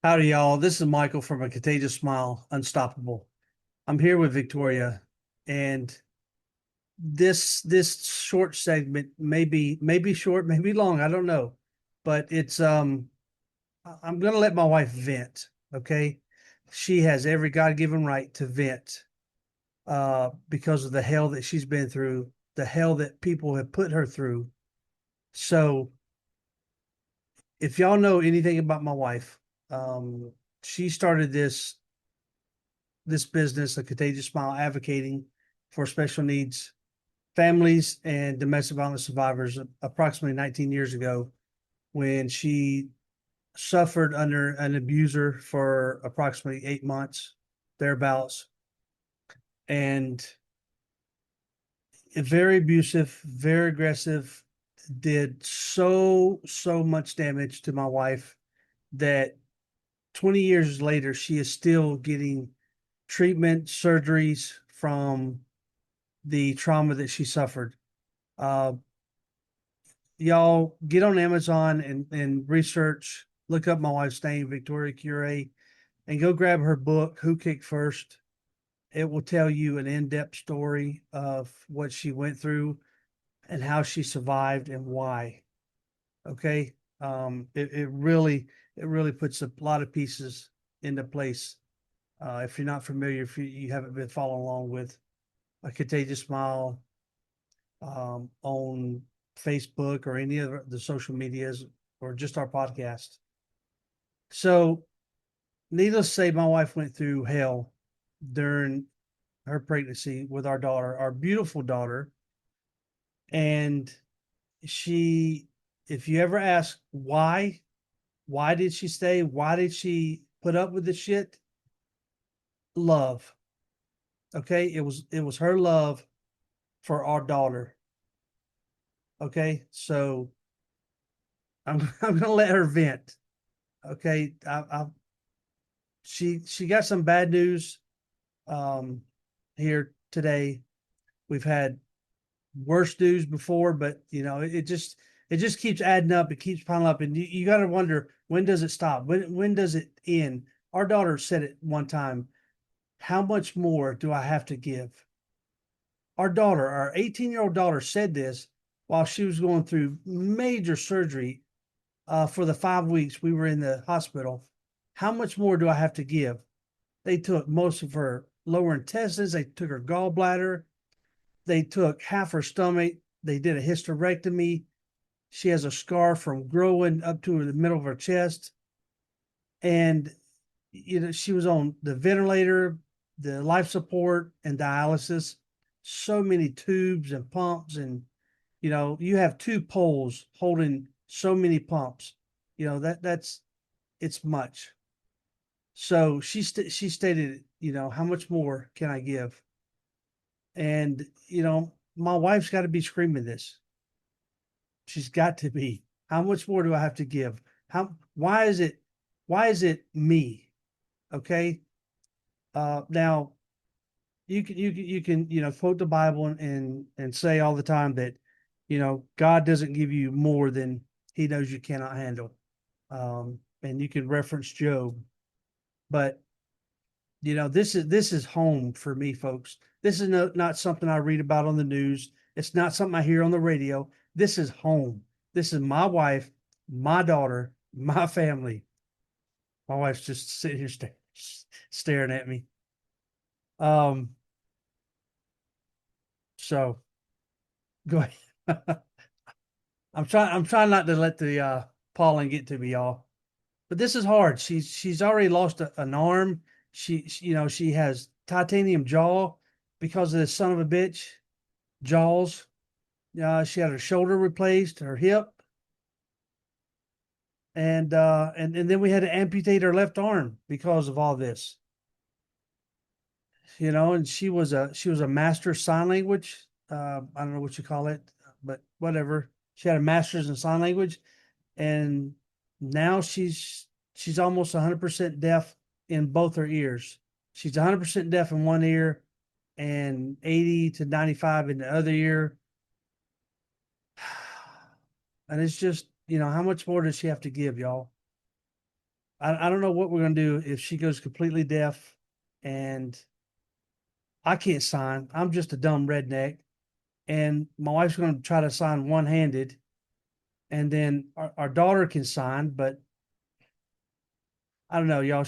Howdy, y'all. This is Michael from A Contagious Smile, Unstoppable. I'm here with Victoria, and this short segment may be short, maybe long. I don't know, but I'm gonna let my wife vent. Okay, she has every God-given right to vent, because of the hell that she's been through, the hell that people have put her through. So, if y'all know anything about my wife, she started this business, A Contagious Smile, advocating for special needs families and domestic violence survivors approximately 19 years ago when she suffered under an abuser for approximately 8 months, thereabouts, and very abusive, very aggressive, did so much damage to my wife that 20 years later, she is still getting treatment, surgeries from the trauma that she suffered. Uh, y'all get on Amazon and research, look up my wife's name, Victoria Cure, and go grab her book, Who Kicked First. It will tell you an in-depth story of what she went through and how she survived and why. Okay. It really puts a lot of pieces into place. If you're not familiar, if you haven't been following along with A Contagious Smile, on Facebook or any of the social medias or just our podcast. So, needless to say, my wife went through hell during her pregnancy with our daughter, our beautiful daughter. And she, if you ever ask why did she stay? Why did she put up with the shit? Love. Okay. It was her love for our daughter. Okay. So I'm gonna let her vent. Okay. She got some bad news, um, here today. We've had worse news before, but it just keeps adding up. It keeps piling up, and you got to wonder, when does it stop? When does it end? Our daughter said it one time. How much more do I have to give? Our 18-year-old daughter, said this while she was going through major surgery, for the 5 weeks we were in the hospital. How much more do I have to give? They took most of her lower intestines. They took her gallbladder. They took half her stomach. They did a hysterectomy. She has a scar from growing up to the middle of her chest. And, she was on the ventilator, the life support, and dialysis. So many tubes and pumps. And, you have two poles holding so many pumps. It's much. So she stated, how much more can I give? And my wife's got to be screaming this. She's got to be. How much more do I have to give? How? Why is it me? Okay. Now you can quote the Bible and say all the time that God doesn't give you more than He knows you cannot handle. And you can reference Job, but this is home for me, folks. This is not something I read about on the news. It's not something I hear on the radio. This is home. This is my wife, my daughter, my family. My wife's just sitting here staring at me. Um, so go ahead. I'm trying not to let the pollen get to me, y'all. But this is hard. She's already lost an arm. She has titanium jaw because of this son of a bitch jaws. She had her shoulder replaced, her hip, and then we had to amputate her left arm because of all this. And she was a master sign language. I don't know what you call it, but whatever. She had a master's in sign language, and now she's almost 100% deaf in both her ears. She's 100% deaf in one ear and 80 to 95 in the other ear. And it's just, how much more does she have to give, y'all? I don't know what we're gonna do if she goes completely deaf and I can't sign. I'm just a dumb redneck. And my wife's gonna try to sign one-handed, and then our daughter can sign, but I don't know, y'all.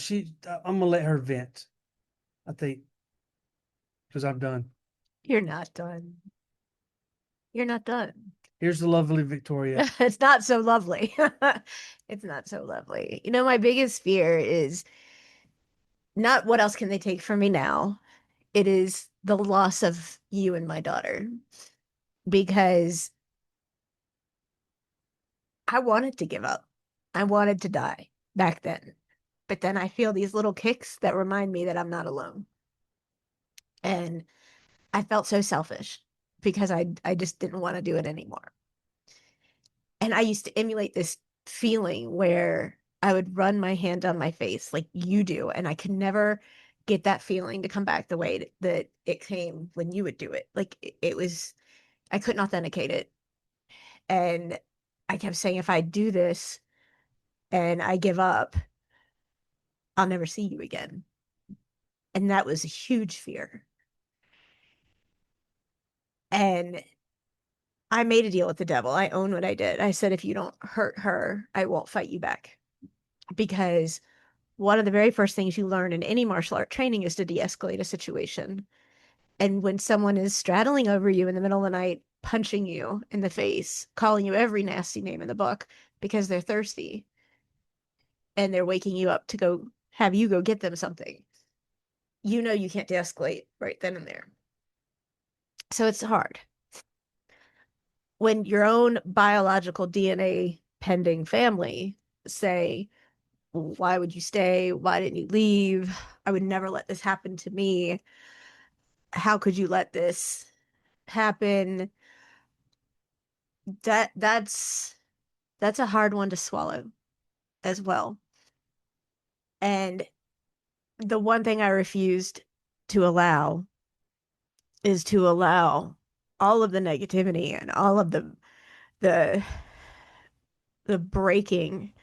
I'm gonna let her vent, I think, because I'm done. You're not done. You're not done. Here's the lovely Victoria. It's not so lovely. It's not so lovely. You know, my biggest fear is not what else can they take from me now. It is the loss of you and my daughter because I wanted to give up. I wanted to die back then. But then I feel these little kicks that remind me that I'm not alone. And I felt so selfish because I just didn't want to do it anymore. And I used to emulate this feeling where I would run my hand down my face like you do, and I could never get that feeling to come back the way that it came when you would do it. Like it was, I couldn't authenticate it. And I kept saying, if I do this and I give up, I'll never see you again. And that was a huge fear. And I made a deal with the devil. I own what I did. I said, if you don't hurt her, I won't fight you back. Because one of the very first things you learn in any martial art training is to de-escalate a situation. And when someone is straddling over you in the middle of the night, punching you in the face, calling you every nasty name in the book because they're thirsty and they're waking you up to go have you go get them something, you know you can't de-escalate right then and there. So it's hard. When your own biological DNA pending family say, why would you stay? Why didn't you leave? I would never let this happen to me. How could you let this happen? That's a hard one to swallow as well. And the one thing I refused to allow is to allow all of the negativity and all of the the breaking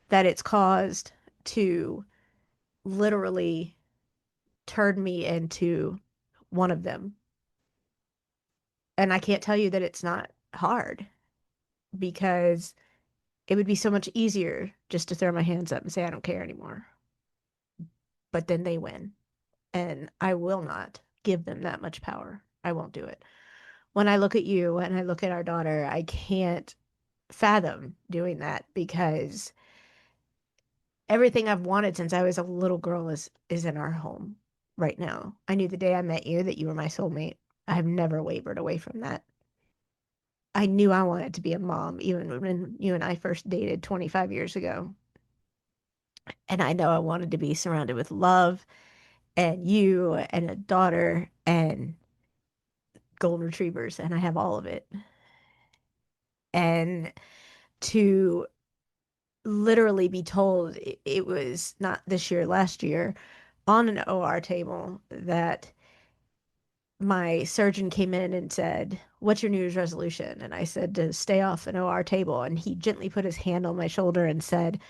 that it's caused to literally turn me into one of them. And I can't tell you that it's not hard because it would be so much easier just to throw my hands up and say, I don't care anymore. But then they win. And I will not give them that much power. I won't do it. When I look at you and I look at our daughter, I can't fathom doing that because everything I've wanted since I was a little girl is in our home right now. I knew the day I met you that you were my soulmate. I have never wavered away from that. I knew I wanted to be a mom even when you and I first dated 25 years ago. And I know I wanted to be surrounded with love and you and a daughter and golden retrievers, and I have all of it. And to literally be told it was not this year, last year, on an OR table that my surgeon came in and said, what's your New Year's resolution? And I said, to stay off an OR table. And he gently put his hand on my shoulder and said,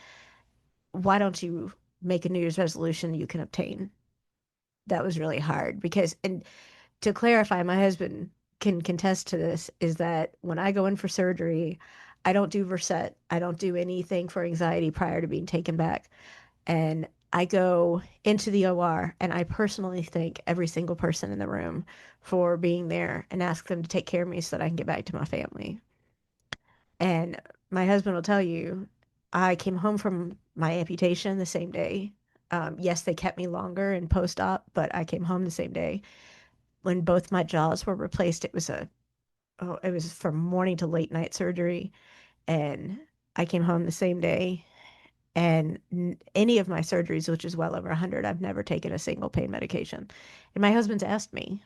why don't you make a New Year's resolution you can obtain? That was really hard because, and to clarify, my husband can contest to this, is that when I go in for surgery, I don't do Versed. I don't do anything for anxiety prior to being taken back. And I go into the OR and I personally thank every single person in the room for being there and ask them to take care of me so that I can get back to my family. And my husband will tell you, I came home from my amputation the same day. Yes, they kept me longer in post op, but I came home the same day. When both my jaws were replaced, it was from morning to late night surgery, and I came home the same day. And any of my surgeries, which is well over 100, I've never taken a single pain medication. And my husband's asked me,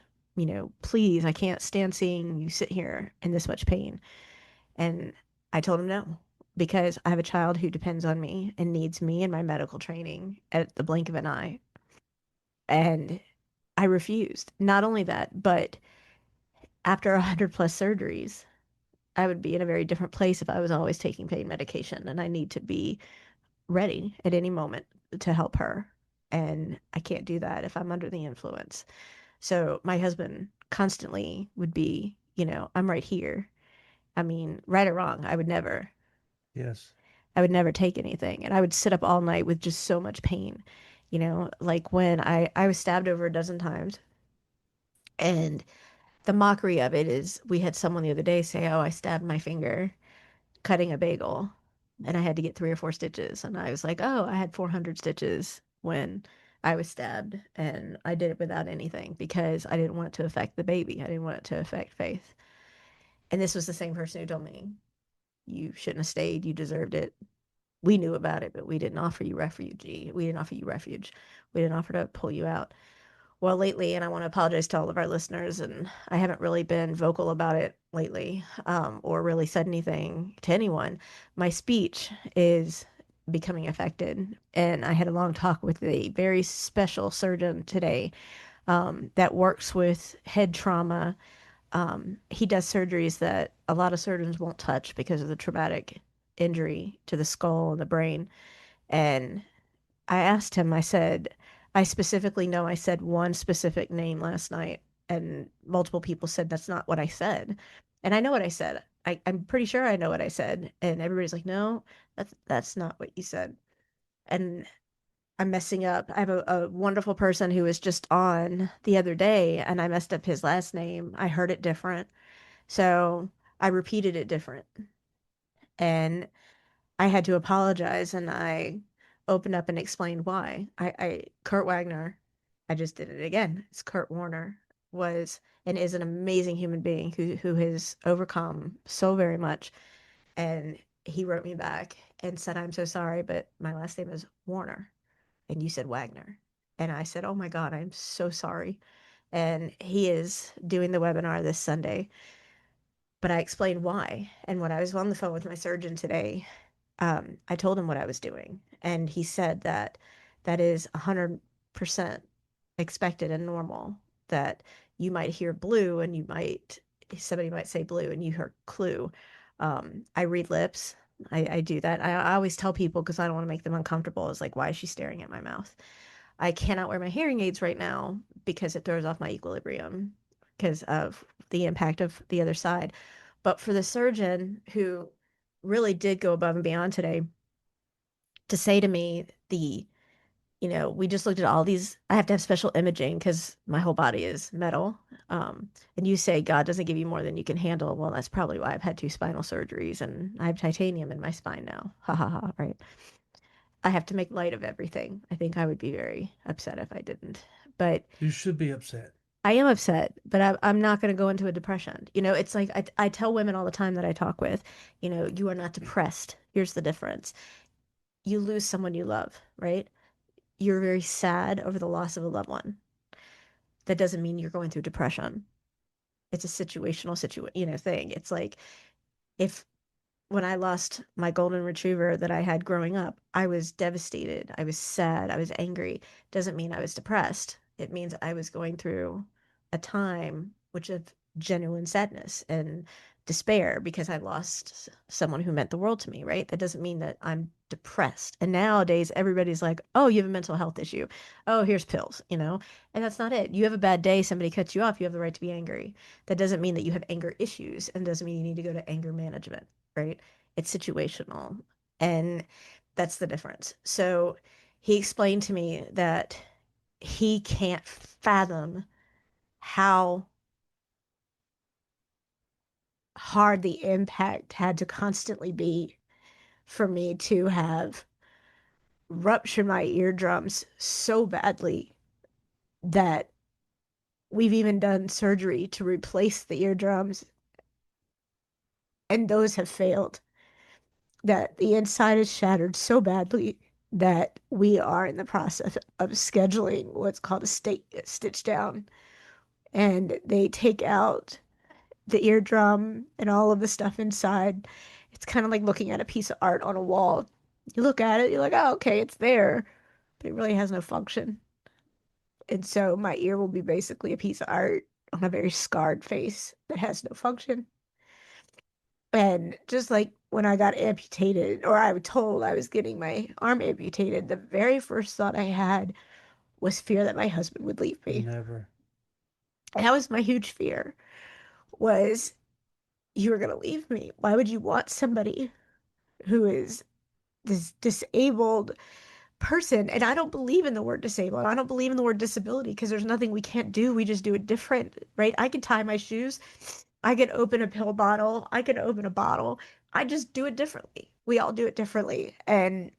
please, I can't stand seeing you sit here in this much pain. And I told him no, because I have a child who depends on me and needs me and my medical training at the blink of an eye. And I refused. Not only that, but after 100 plus surgeries, I would be in a very different place if I was always taking pain medication. And I need to be ready at any moment to help her. And I can't do that if I'm under the influence. So my husband constantly would be, I'm right here. I mean, right or wrong, Yes. I would never take anything. And I would sit up all night with just so much pain. Like when I was stabbed over a dozen times. And the mockery of it is we had someone the other day say, "Oh, I stabbed my finger cutting a bagel and I had to get 3 or 4 stitches." And I was like, "Oh, I had 400 stitches when I was stabbed and I did it without anything because I didn't want it to affect the baby. I didn't want it to affect Faith." And this was the same person who told me, "You shouldn't have stayed. You deserved it. We knew about it, but we didn't offer you refugee. We didn't offer you refuge. We didn't offer to pull you out." Well, lately, and I want to apologize to all of our listeners, and I haven't really been vocal about it lately, or really said anything to anyone. My speech is becoming affected, and I had a long talk with a very special surgeon today, that works with head trauma. He does surgeries that a lot of surgeons won't touch because of the traumatic injury to the skull and the brain. And I asked him, I said, I specifically know I said one specific name last night, and multiple people said that's not what I said. And I know what I said. I'm pretty sure I know what I said. And everybody's like, no, that's not what you said. And I'm messing up. I have a wonderful person who was just on the other day, and I messed up his last name. I heard it different. So I repeated it different. And I had to apologize and I opened up and explained why. Kurt Wagner, I just did it again. It's Kurt Warner, was and is an amazing human being who has overcome so very much. And he wrote me back and said, "I'm so sorry, but my last name is Warner and you said Wagner." And I said, "Oh my God, I'm so sorry." And he is doing the webinar this Sunday. But I explained why. And when I was on the phone with my surgeon today, I told him what I was doing, and he said that that is 100% expected and normal. That you might hear blue, and somebody might say blue, and you hear clue. I read lips. I do that. I always tell people because I don't want to make them uncomfortable. It's like, why is she staring at my mouth? I cannot wear my hearing aids right now because it throws off my equilibrium because of the impact of the other side. But for the surgeon who really did go above and beyond today to say to me, we just looked at all these. I have to have special imaging because my whole body is metal. And you say God doesn't give you more than you can handle. Well, that's probably why I've had 2 spinal surgeries and I have titanium in my spine now. Ha ha ha, right? I have to make light of everything. I think I would be very upset if I didn't. But You should be upset. I am upset, but I'm not going to go into a depression. It's like I tell women all the time that I talk with, you are not depressed. Here's the difference. You lose someone you love, right? You're very sad over the loss of a loved one. That doesn't mean you're going through depression. It's a thing. It's like if when I lost my golden retriever that I had growing up, I was devastated. I was sad. I was angry. Doesn't mean I was depressed. It means I was going through a time which of genuine sadness and despair because I lost someone who meant the world to me, right? That doesn't mean that I'm depressed. And nowadays, everybody's like, oh, you have a mental health issue. Oh, here's pills. And that's not it. You have a bad day, somebody cuts you off, you have the right to be angry. That doesn't mean that you have anger issues and doesn't mean you need to go to anger management, right? It's situational. And that's the difference. So he explained to me that he can't fathom how hard the impact had to constantly be for me to have ruptured my eardrums so badly that we've even done surgery to replace the eardrums, and those have failed. That the inside is shattered so badly that we are in the process of scheduling what's called a stitch down. And they take out the eardrum and all of the stuff inside. It's kind of like looking at a piece of art on a wall. You look at it, you're like, oh, okay, it's there, but it really has no function. And so my ear will be basically a piece of art on a very scarred face that has no function. And just like when I got amputated, or I was told I was getting my arm amputated, the very first thought I had was fear that my husband would leave me. Never. And that was my huge fear, was you were gonna leave me. Why would you want somebody who is this disabled person? And I don't believe in the word disabled. I don't believe in the word disability because there's nothing we can't do. We just do it different, right? I can tie my shoes. I can open a pill bottle. I can open a bottle. I just do it differently. We all do it differently. And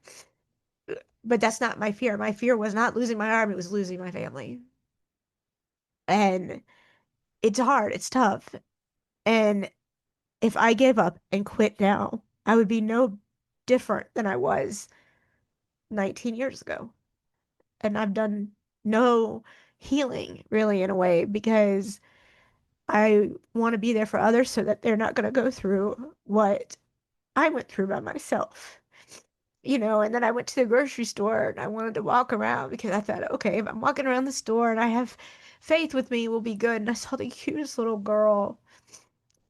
but that's not my fear. My fear was not losing my arm, it was losing my family. And it's hard, it's tough. And if I gave up and quit now, I would be no different than I was 19 years ago. And I've done no healing really in a way because I want to be there for others so that they're not going to go through what I went through by myself. And then I went to the grocery store and I wanted to walk around because I thought, okay, if I'm walking around the store and I have faith with me, we'll be good. And I saw the cutest little girl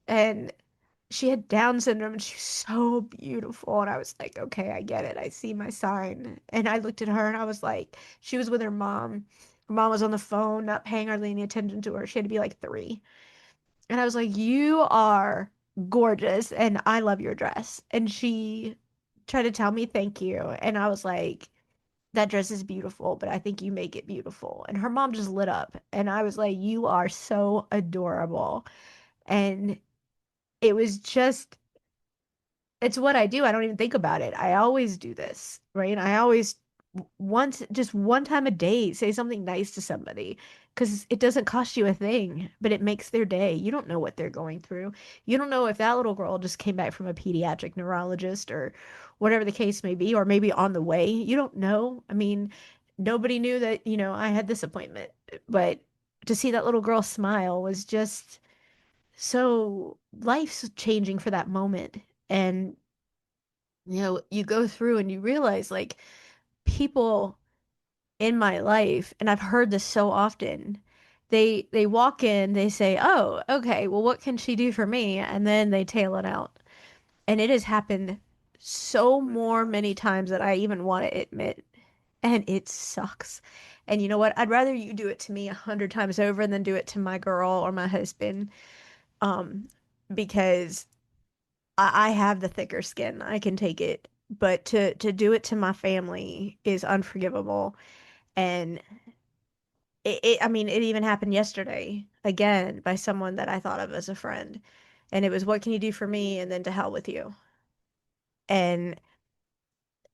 and she had Down syndrome and she was so beautiful. And I was like, okay, I get it. I see my sign. And I looked at her and I was like, she was with her mom. Her mom was on the phone, not paying hardly any attention to her. She had to be like 3. And I was like, you are gorgeous and I love your dress. And she tried to tell me thank you. And I was like, that dress is beautiful, but I think you make it beautiful. And her mom just lit up. And I was like, you are so adorable. And it was just it's what I do. I don't even think about it. I always do this, right? I always once just one time a day say something nice to somebody because it doesn't cost you a thing, but it makes their day. You don't know what they're going through. You don't know if that little girl just came back from a pediatric neurologist or whatever the case may be, or maybe on the way. You don't know. I mean, nobody knew that, I had this appointment, but to see that little girl smile was just so life's changing for that moment. And you go through and you realize like people in my life, and I've heard this so often, they walk in, they say, "Oh, okay, well, what can she do for me?" And then they tail it out. And it has happened so more many times that I even want to admit. And it sucks. And you know what? I'd rather you do it to me 100 times over than do it to my girl or my husband. Um, because I have the thicker skin. I can take it. But to do it to my family is unforgivable. And I mean, it even happened yesterday again by someone that I thought of as a friend. And it was, what can you do for me? And then to hell with you. And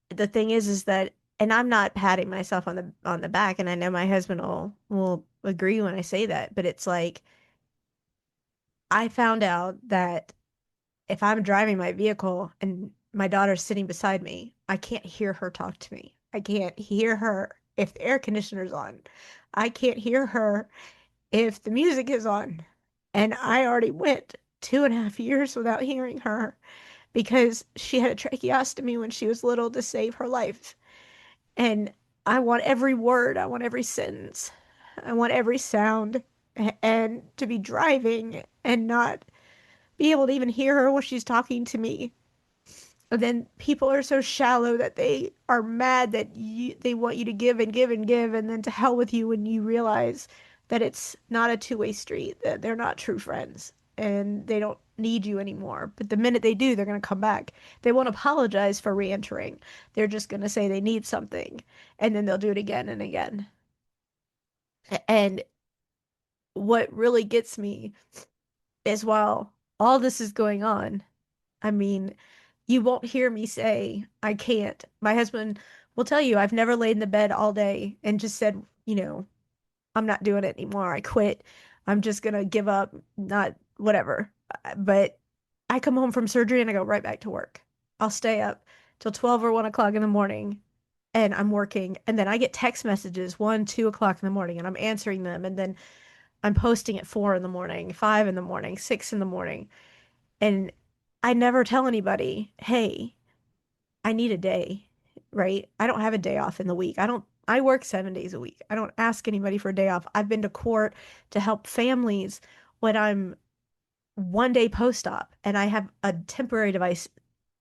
the thing is that, and I'm not patting myself on the back, and I know my husband will agree when I say that, but it's like I found out that if I'm driving my vehicle and my daughter's sitting beside me, I can't hear her talk to me. I can't hear her if the air conditioner's on. I can't hear her if the music is on. And I already went 2.5 years without hearing her because she had a tracheostomy when she was little to save her life. And I want every word, I want every sentence, I want every sound, and to be driving and not be able to even hear her when she's talking to me. And then people are so shallow that they are mad that they want you to give and give and give, and then to hell with you when you realize that it's not a two-way street, that they're not true friends and they don't need you anymore. But the minute they do, they're going to come back. They won't apologize for re-entering. They're just going to say they need something, and then they'll do it again and again. And what really gets me is while all this is going on, I mean, you won't hear me say, I can't. My husband will tell you, I've never laid in the bed all day and just said, I'm not doing it anymore. I quit. I'm just gonna give up, not whatever. But I come home from surgery and I go right back to work. I'll stay up till 12 or 1 o'clock in the morning and I'm working. And then I get text messages 1, 2 o'clock in the morning and I'm answering them. And then I'm posting at 4 in the morning, 5 in the morning, 6 in the morning. And I never tell anybody, hey, I need a day, right? I don't have a day off in the week. I work 7 days a week. I don't ask anybody for a day off. I've been to court to help families when I'm one day post-op and I have a temporary device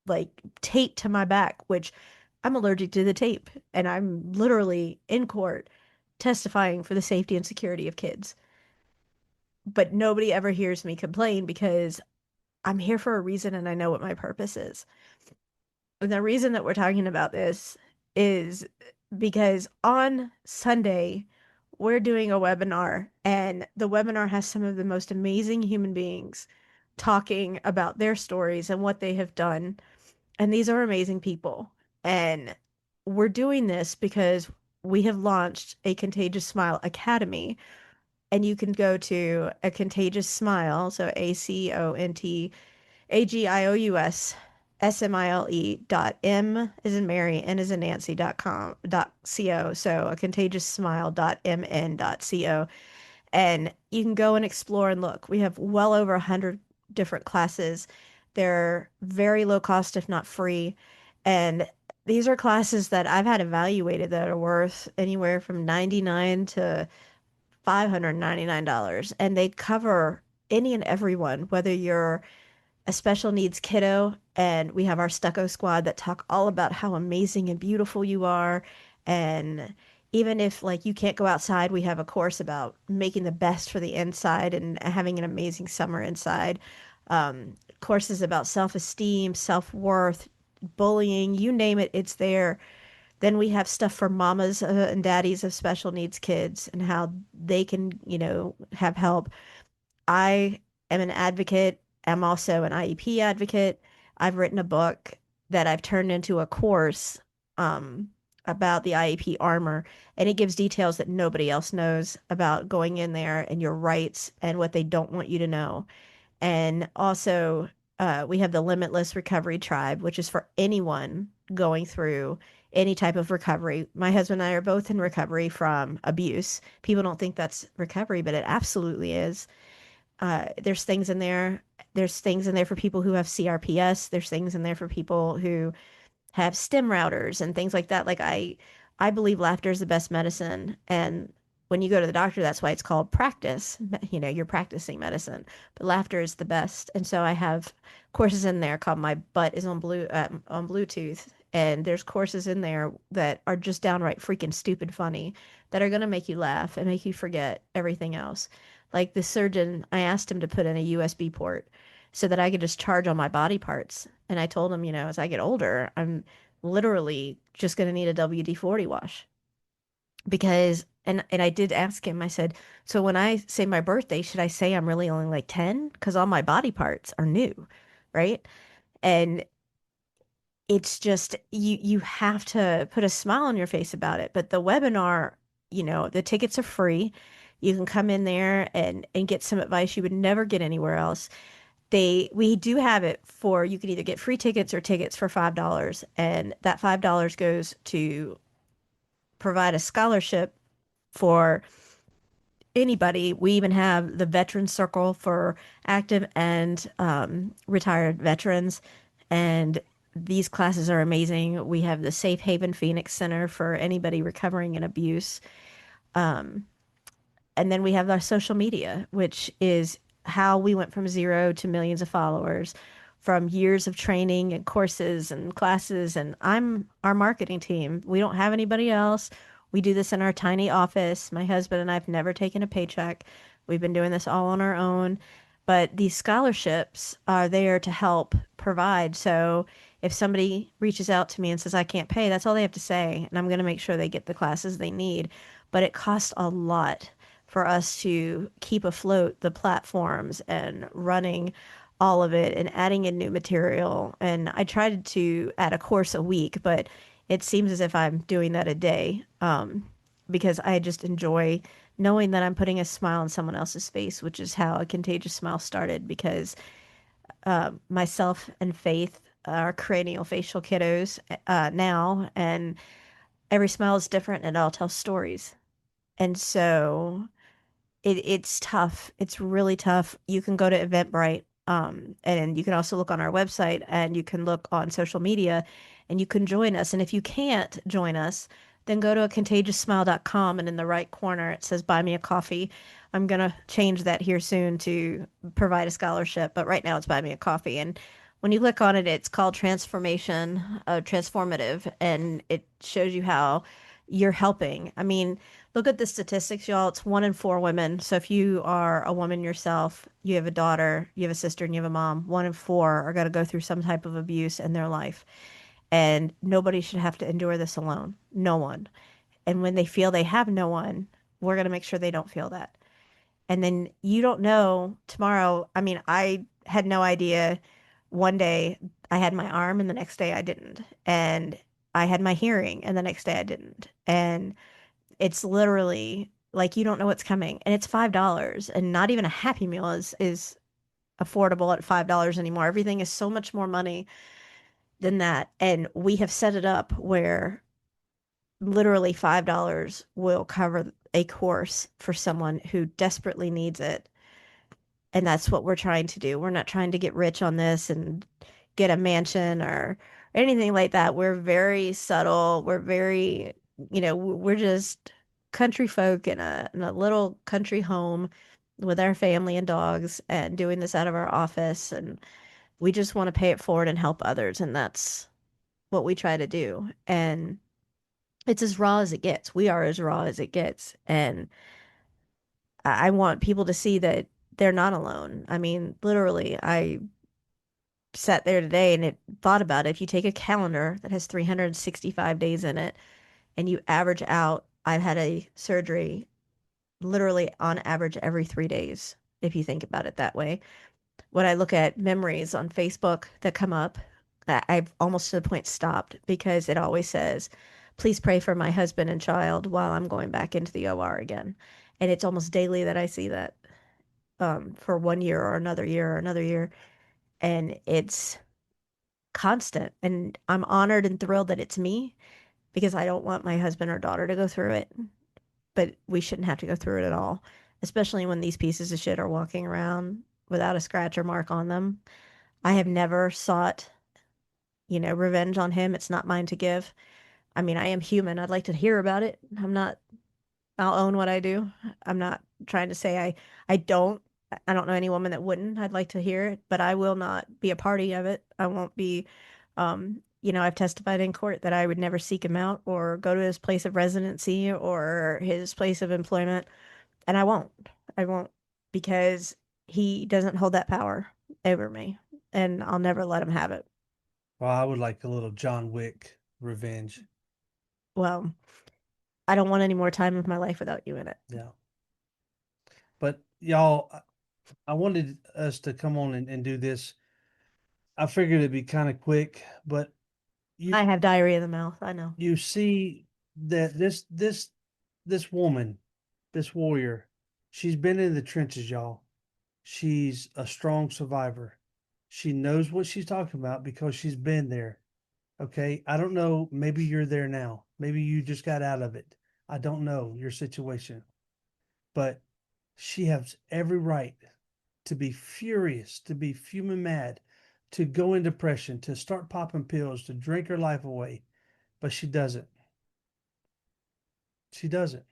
like tape to my back, which I'm allergic to the tape, and I'm literally in court testifying for the safety and security of kids. But nobody ever hears me complain because I'm here for a reason and I know what my purpose is. And the reason that we're talking about this is because on Sunday, we're doing a webinar, and the webinar has some of the most amazing human beings talking about their stories and what they have done. And these are amazing people. And we're doing this because we have launched a Contagious Smile Academy. And you can go to A Contagious Smile, so ACONTAGIOUS SMILE dot is in Mary, N is in Nancy .co. So a contagiousmile smile.mn.co. And you can go and explore and look. We have well over 100 different classes. They're very low cost, if not free. And these are classes that I've had evaluated that are worth anywhere from 99 to $599. And they cover any and everyone, whether you're a special needs kiddo, and we have our stucco squad that talk all about how amazing and beautiful you are. And even if like you can't go outside, we have a course about making the best for the inside and having an amazing summer inside. Courses about self-esteem, self-worth, bullying, you name it, it's there. Then we have stuff for mamas and daddies of special needs kids and how they can, have help. I am an advocate. I'm also an IEP advocate. I've written a book that I've turned into a course um, about the IEP armor, and it gives details that nobody else knows about going in there and your rights and what they don't want you to know. And also, we have the Limitless Recovery Tribe, which is for anyone going through any type of recovery. My husband and I are both in recovery from abuse. People don't think that's recovery, but it absolutely is. There's things in there. There's things in there for people who have CRPS. There's things in there for people who have stem routers and things like that. I believe laughter is the best medicine. And when you go to the doctor, that's why it's called practice. You're practicing medicine, but laughter is the best. And so I have courses in there called My Butt is on Bluetooth. And there's courses in there that are just downright freaking stupid funny that are going to make you laugh and make you forget everything else. Like the surgeon, I asked him to put in a USB port so that I could just charge on my body parts. And I told him, as I get older, I'm literally just going to need a WD-40 wash because and I did ask him. I said, "So when I say my birthday, should I say I'm really only like 10 because all my body parts are new, right?" And it's just you have to put a smile on your face about it. But the webinar, the tickets are free. You can come in there and get some advice you would never get anywhere else. We do have it for you can either get free tickets or tickets for $5, and that $5 goes to provide a scholarship for anybody. We even have the veteran circle for active and retired veterans, and these classes are amazing. We have the Safe Haven Phoenix Center for anybody recovering in abuse. And then we have our social media, which is how we went from zero to millions of followers from years of training and courses and classes. And I'm our marketing team. We don't have anybody else. We do this in our tiny office. My husband and I have never taken a paycheck. We've been doing this all on our own. But these scholarships are there to help provide. So if somebody reaches out to me and says, I can't pay, that's all they have to say. And I'm going to make sure they get the classes they need. But it costs a lot for us to keep afloat the platforms and running all of it and adding in new material. And I tried to add a course a week, but it seems as if I'm doing that a day because I just enjoy knowing that I'm putting a smile on someone else's face, which is how A Contagious Smile started. Because myself and Faith are cranial facial kiddos now, and every smile is different and it all tells stories. And so it's tough. It's really tough. You can go to Eventbrite, and you can also look on our website and you can look on social media and you can join us. And if you can't join us, then go to acontagiousmile.com, and in the right corner it says buy me a coffee. I'm gonna change that here soon to provide a scholarship, but right now it's buy me a coffee. And when you click on it, it's called transformation, transformative, and it shows you how you're helping. I mean, look at the statistics, y'all. It's 1 in 4 women. So if you are a woman yourself, you have a daughter, you have a sister, and you have a mom, 1 in 4 are going to go through some type of abuse in their life. And nobody should have to endure this alone. No one. And when they feel they have no one, we're going to make sure they don't feel that. And then you don't know tomorrow. I mean, I had no idea. One day I had my arm and the next day I didn't. And I had my hearing and the next day I didn't. And it's literally like you don't know what's coming. And it's $5 and not even a Happy Meal is affordable at $5 anymore. Everything is so much more money than that. And we have set it up where literally $5 will cover a course for someone who desperately needs it. And that's what we're trying to do. We're not trying to get rich on this and get a mansion or anything like that. We're very subtle. We're very, we're just country folk in a little country home with our family and dogs and doing this out of our office. And we just want to pay it forward and help others. And that's what we try to do. And it's as raw as it gets. We are as raw as it gets. And I want people to see that they're not alone. I mean, literally, I sat there today and it thought about it. If you take a calendar that has 365 days in it and you average out, I've had a surgery literally on average every 3 days, if you think about it that way. When I look at memories on Facebook that come up, I've almost to the point stopped because it always says, please pray for my husband and child while I'm going back into the OR again. And it's almost daily that I see that for 1 year or another year or another year. And it's constant. And I'm honored and thrilled that it's me because I don't want my husband or daughter to go through it. But we shouldn't have to go through it at all, especially when these pieces of shit are walking around without a scratch or mark on them. I have never sought, revenge on him. It's not mine to give. I mean, I am human. I'd like to hear about it. I'll own what I do. I'm not trying to say I don't. I don't know any woman that wouldn't. I'd like to hear it, but I will not be a party of it. I won't be, I've testified in court that I would never seek him out or go to his place of residency or his place of employment. And I won't. I won't because he doesn't hold that power over me and I'll never let him have it. Well, I would like a little John Wick revenge. Well, I don't want any more time of my life without you in it. Yeah. But y'all, I wanted us to come on and do this. I figured it'd be kind of quick, but you I have diarrhea in the mouth. I know. you see that this woman, this warrior, she's been in the trenches, y'all. She's a strong survivor. She knows what she's talking about because she's been there. Okay. I don't know. Maybe you're there now. Maybe you just got out of it. I don't know your situation, but she has every right to be furious, to be fuming mad, to go in depression, to start popping pills, to drink her life away. But she doesn't. She doesn't.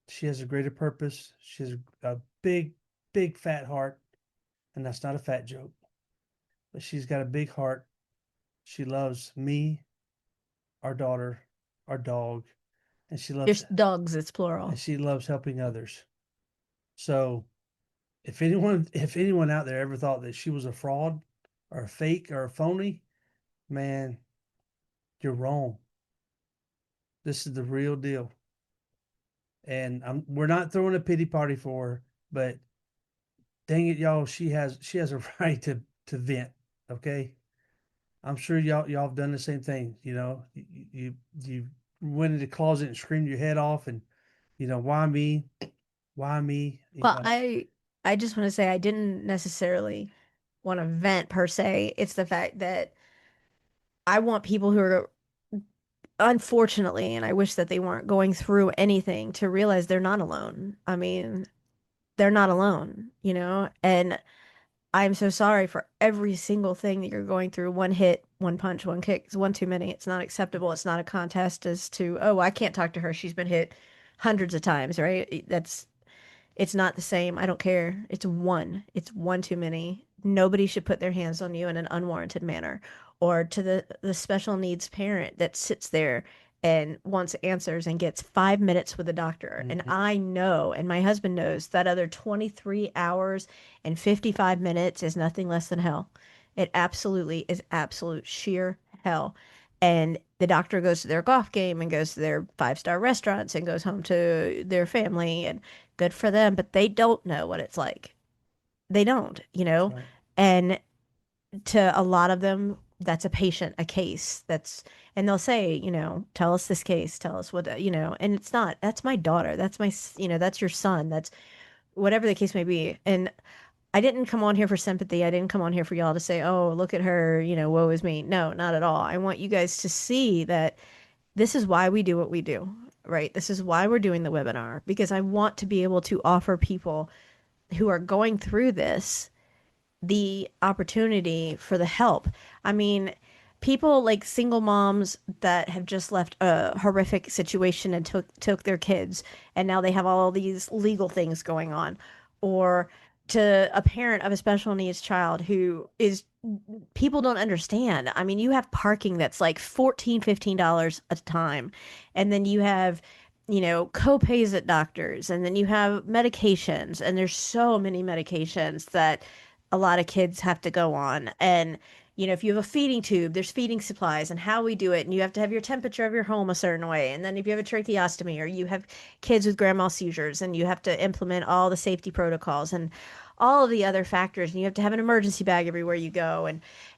She has a greater purpose. She has a big, big fat heart. And that's not a fat joke. But she's got a big heart. She loves me, our daughter, our dog, and There's dogs, it's plural. she loves helping others. So if anyone out there ever thought that she was a fraud or a fake or a phony, man, you're wrong. This is the real deal. And we're not throwing a pity party for her, but dang it, y'all, she has a right to vent. Okay. I'm sure y'all have done the same thing. You went into the closet and screamed your head off, and why me? Why me? Well, I just want to say I didn't necessarily want to vent per se. It's the fact that I want people who are unfortunately, and I wish that they weren't going through anything to realize they're not alone. I mean, they're not alone, And I'm so sorry for every single thing that you're going through. One hit, one punch, one kick. It's one too many. It's not acceptable. It's not a contest as to, oh, I can't talk to her. She's been hit hundreds of times, right? It's not the same. I don't care. It's one. It's one too many. nobody should put their hands on you in an unwarranted manner, or to the special needs parent that sits there and wants answers and gets 5 minutes with the doctor. And Mhm. I know, and my husband knows, that other 23 hours and 55 minutes is nothing less than hell. It absolutely is absolute sheer hell. And the doctor goes to their golf game and goes to their five-star restaurants and goes home to their family, and good for them, but they don't know what it's like. They don't, you That's know? right. And to a lot of them, that's a patient, a case. And they'll say, tell us this case, tell us what, and it's not, that's my daughter. That's that's your son. That's whatever the case may be. And I didn't come on here for sympathy. I didn't come on here for y'all to say, oh, look at her, woe is me. No, not at all. I want you guys to see that this is why we do what we do, right? This is why we're doing the webinar, because I want to be able to offer people who are going through this the opportunity for the help. I mean, people like single moms that have just left a horrific situation and took their kids, and now they have all these legal things going on, or to a parent of a special needs child who is, people don't understand. I mean, you have parking that's like $14, $15 a time, and then you have co-pays at doctors, and then you have medications, and there's so many medications that a lot of kids have to go on. And if you have a feeding tube, there's feeding supplies and how we do it, and you have to have your temperature of your home a certain way. And then if you have a tracheostomy, or you have kids with grand mal seizures, and you have to implement all the safety protocols and all of the other factors, and you have to have an emergency bag everywhere you go.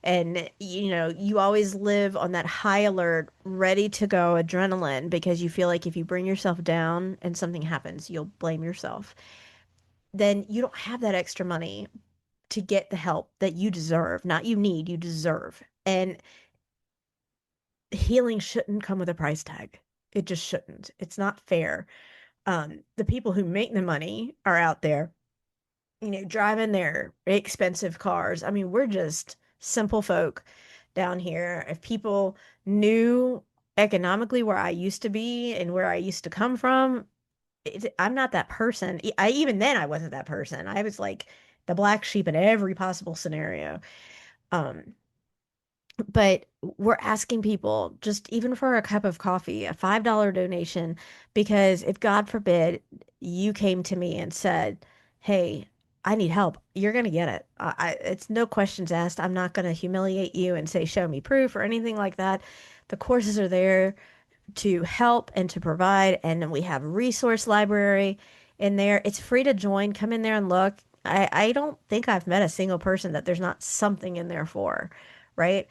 And you always live on that high alert, ready to go adrenaline, because you feel like if you bring yourself down and something happens, you'll blame yourself. Then you don't have that extra money to get the help that you deserve, not you need, you deserve. And healing shouldn't come with a price tag. It just shouldn't. It's not fair. The people who make the money are out there, driving their expensive cars. I mean, we're just simple folk down here. If people knew economically where I used to be and where I used to come from, I'm not that person. Even then I wasn't that person. I was like the black sheep in every possible scenario. Um, but we're asking people, just even for a cup of coffee, a $5 donation, because if God forbid you came to me and said, "Hey, I need help," you're gonna get it. It's no questions asked. I'm not gonna humiliate you and say, "Show me proof," or anything like that. The courses are there to help and to provide, and then we have resource library in there. It's free to join. Come in there and look. I don't think I've met a single person that there's not something in there for, right?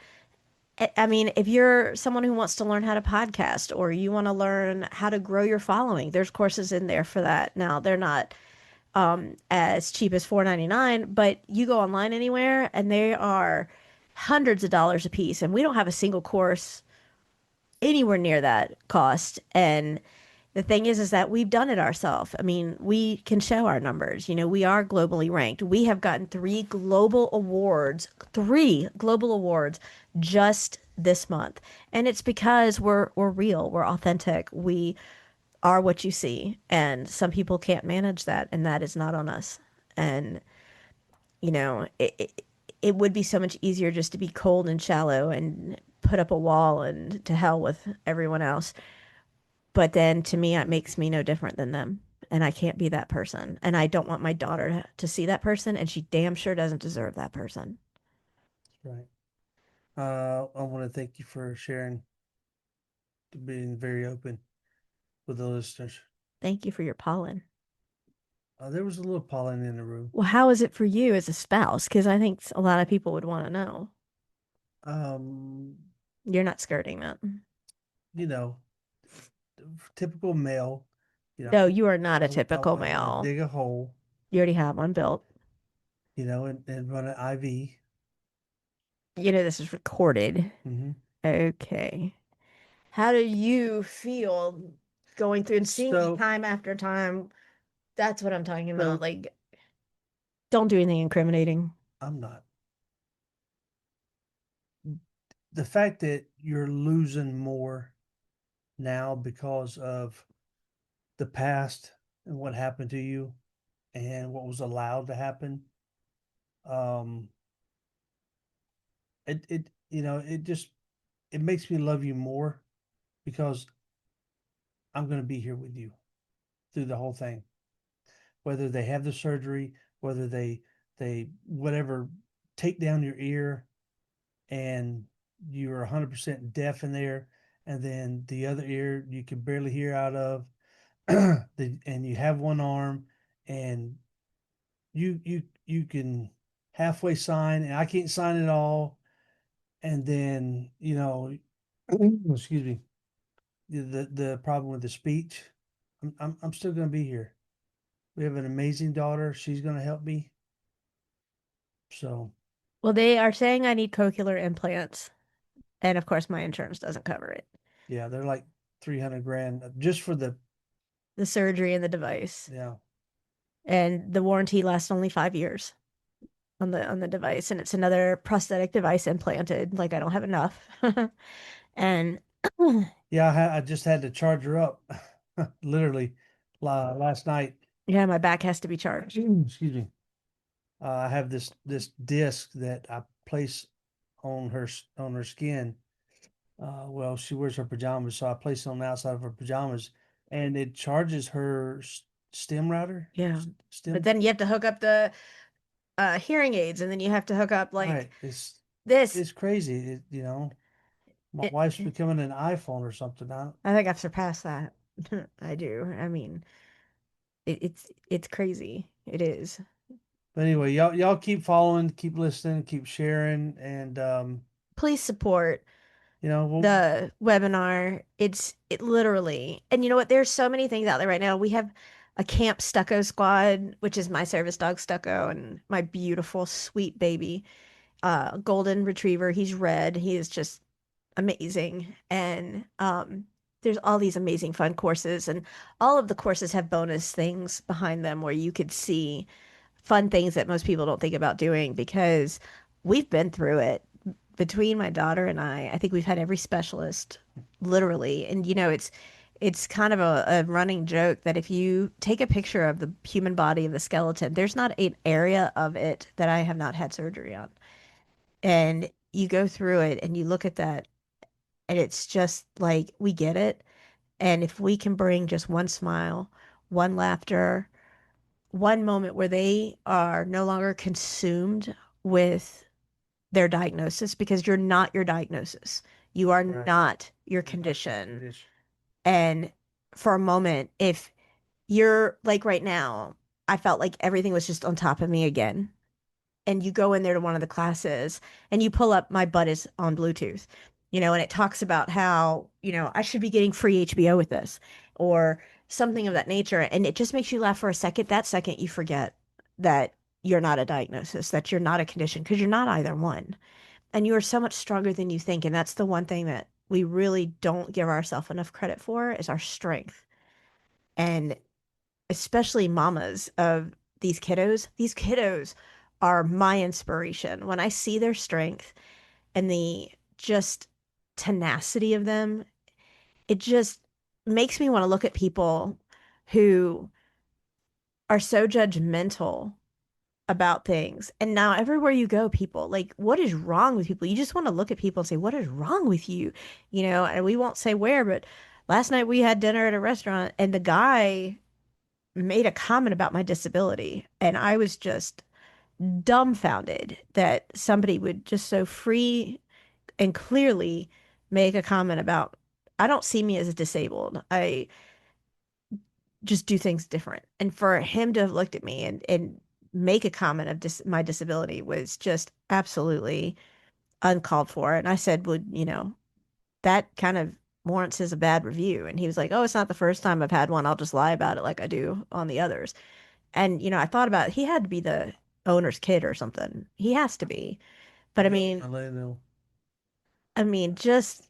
I mean, if you're someone who wants to learn how to podcast, or you want to learn how to grow your following, there's courses in there for that. Now, they're not as cheap as $4.99, but you go online anywhere and they are hundreds of dollars a piece. And we don't have a single course anywhere near that cost. And the thing is that we've done it ourselves. I mean, we can show our numbers. We are globally ranked. We have gotten three global awards just this month. And it's because we're real, we're authentic, we are what you see. And some people can't manage that, and that is not on us. And it would be so much easier just to be cold and shallow and put up a wall and to hell with everyone else. But then to me, it makes me no different than them. And I can't be that person. And I don't want my daughter to see that person. And she damn sure doesn't deserve that person. Right. I want to thank you for sharing, being very open with the listeners. Thank you for your pollen. There was a little pollen in the room. Well, how is it for you as a spouse? Because I think a lot of people would want to know. Um, You're not skirting that. you know, typical male. No, you are not a I typical want to male. dig a hole, You already have one built. and run an IV. This is recorded. Hmm. Okay. How do you feel going through and seeing me So, time after time? That's what I'm talking about. so Like, don't do anything incriminating. I'm not. The fact that you're losing more now because of the past and what happened to you and what was allowed to happen. it just it makes me love you more because I'm going to be here with you through the whole thing. Whether they have the surgery, whether they whatever take down your ear and you're 100% deaf in there, and then the other ear you can barely hear out of, and you have one arm, and you can halfway sign, and I can't sign at all, and then excuse me, the problem with the speech, I'm still going to be here. We have an amazing daughter. She's going to help me. So Well, they are saying I need cochlear implants, and of course, my insurance doesn't cover it. yeah, they're like 300 grand just for the The surgery and the device, yeah. and the warranty lasts only 5 years on the device, and it's another prosthetic device implanted. Like I don't have enough, and Yeah, I just had to charge her up literally last night. yeah, my back has to be charged. Excuse me. I have this disc that I place on her skin. Well, she wears her pajamas, so I place it on the outside of her pajamas, and it charges her stem router. Yeah, but Stem. then you have to hook up the hearing aids, and then you have to hook up like Right. this. It's crazy. My It, wife's becoming an iPhone or something. I think I've surpassed that. I do. I mean, it's crazy. It is. But anyway, y'all keep following, keep listening, keep sharing, and Please support we'll the webinar. It literally, and you know what? There's so many things out there right now. We have a camp stucco squad, which is my service dog Stucco and my beautiful sweet baby, golden retriever. He's red. He is just amazing. And there's all these amazing fun courses, and all of the courses have bonus things behind them where you could see fun things that most people don't think about doing because we've been through it. Between my daughter and I think we've had every specialist literally. And it's kind of a running joke that if you take a picture of the human body of the skeleton, there's not an area of it that I have not had surgery on. And you go through it and you look at that, and it's just like we get it. And if we can bring just one smile, one laughter, one moment where they are no longer consumed with their diagnosis, because you're not your diagnosis. You are right. not your You're not your condition. condition. And for a moment, if you're like right now, I felt like everything was just on top of me again. And you go in there to one of the classes and you pull up My Butt Is on Bluetooth, and it talks about how, I should be getting free HBO with this or something of that nature. And it just makes you laugh for a second. That second, you forget that you're not a diagnosis, that you're not a condition, because you're not either one. And you are so much stronger than you think. And that's the one thing that we really don't give ourselves enough credit for is our strength. And especially mamas of these kiddos are my inspiration. When I see their strength and the just tenacity of them, it just makes me want to look at people who are so judgmental about things. And now everywhere you go, people like, what is wrong with people? You just want to look at people and say, what is wrong with you? And we won't say where, but last night we had dinner at a restaurant and the guy made a comment about my disability. And I was just dumbfounded that somebody would just so free and clearly make a comment about, I don't see me as disabled. I just do things different. And for him to have looked at me and make a comment of my disability was just absolutely uncalled for. And I said, well, that kind of warrants as a bad review. And he was like, oh, it's not the first time I've had one. I'll just lie about it like I do on the others. And, I thought about it. He had to be the owner's kid or something. He has to be. But I'll let you know. I mean, just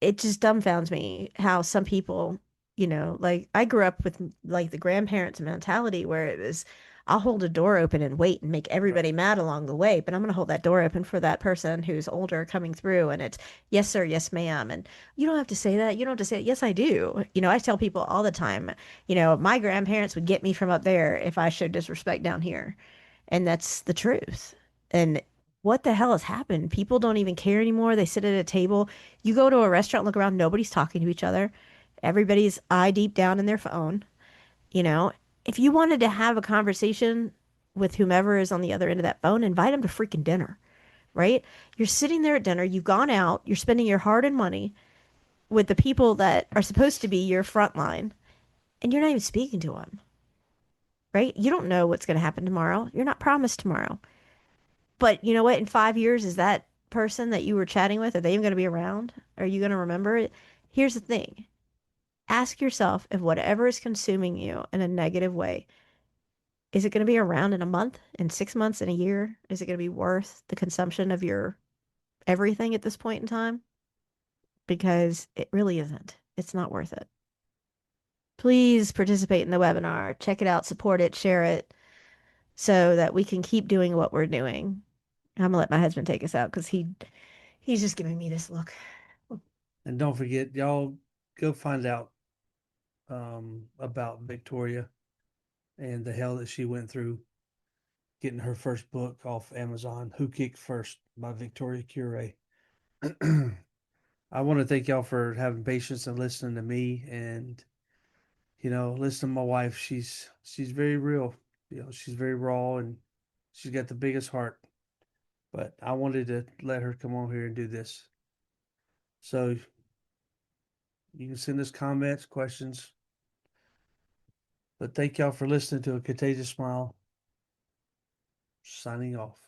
it just dumbfounds me how some people, like I grew up with like the grandparents mentality where it was, I'll hold a door open and wait and make everybody mad along the way, but I'm going to hold that door open for that person who's older coming through. And it's, yes, sir, yes, ma'am. And you don't have to say that. You don't have to say it. Yes, I do. I tell people all the time, my grandparents would get me from up there if I showed disrespect down here. And that's the truth. And what the hell has happened? People don't even care anymore. They sit at a table. You go to a restaurant, look around, nobody's talking to each other. Everybody's eye deep down in their phone. You know, if you wanted to have a conversation with whomever is on the other end of that phone, invite them to freaking dinner, right? You're sitting there at dinner, you've gone out, you're spending your hard-earned money with the people that are supposed to be your front line, and you're not even speaking to them, right? You don't know what's going to happen tomorrow. You're not promised tomorrow. But you know what? In 5 years, is that person that you were chatting with, are they even going to be around? Are you going to remember it? Here's the thing. Ask yourself if whatever is consuming you in a negative way, is it going to be around in a month, in 6 months, in a year? Is it going to be worth the consumption of your everything at this point in time? Because it really isn't. It's not worth it. Please participate in the webinar. Check it out, support it, share it so that we can keep doing what we're doing. I'm gonna let my husband take us out because he's just giving me this look. And don't forget, y'all go find out about Victoria and the hell that she went through getting her first book off Amazon, Who Kicked First by Victoria Cure. I want to thank y'all for having patience and listening to me and listen to my wife. She's very real. She's very raw and she's got the biggest heart. But I wanted to let her come on here and do this. So you can send us comments, questions. But thank y'all for listening to A Contagious Smile. Signing off.